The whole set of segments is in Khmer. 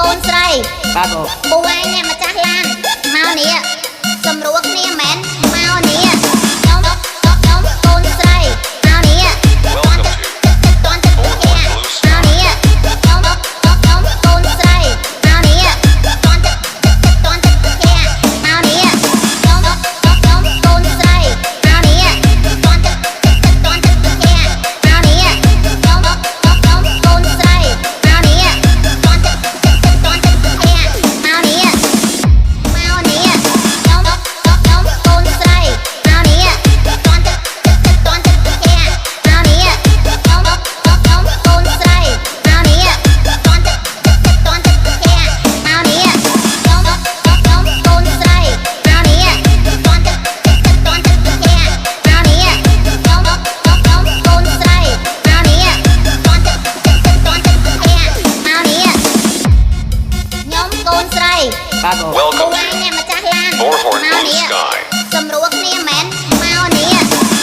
កូនស្រីបាទបងពូឯងអ្នកម្ចាស់ឡានមកនេះសម្រួលគ្នាមែនមកនេះខ្ញុំកូនស្រីមកនេះតន់ទឹកមកនេះខ្ញុំកូនស្រីមកនេះតន់ទឹកមកនេះខ្ញុំកូនស្រីមកនេះតន់ទឹកមកនេះខ្ញុំកូនស្រីមកនេះតន់ទឹកមកនេះបាទបង Welcome ពូឯងអ្នកម្ចាស់ឡាន Northorn មក Blue នេះ Sky. សម្រួលគ្នាមែនមកនេះ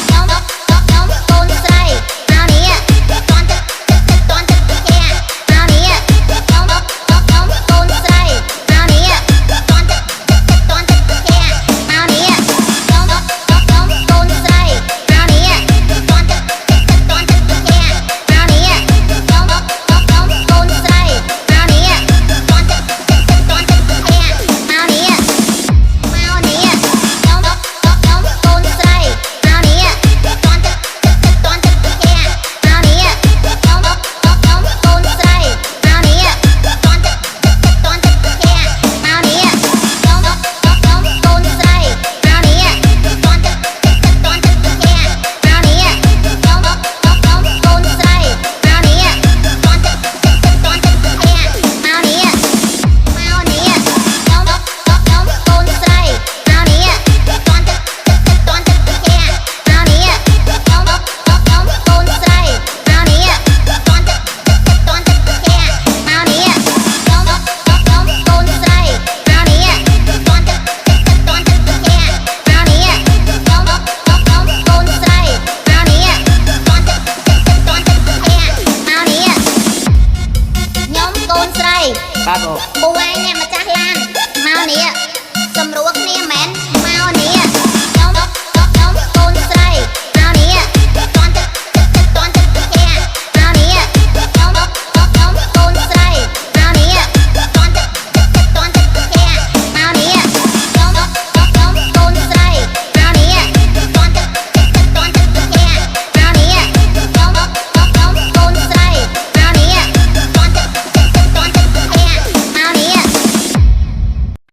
ខ្ញុំកូនស្រីមកនេះតន់ទឹកមកនេះខ្ញុំកូនស្រីមកនេះតន់ទឹកមកនេះខ្ញុំកូនស្រីមកនេះតន់ទឹកមកនេះខ្ញុំកូនស្រីមកនេះតន់ទឹកមកនេះខ្ញុំកូនស្រីមកនេះបាទបងពូឯងអ្នកម្ចាស់ឡានមកនេះសម្រួលគ្នា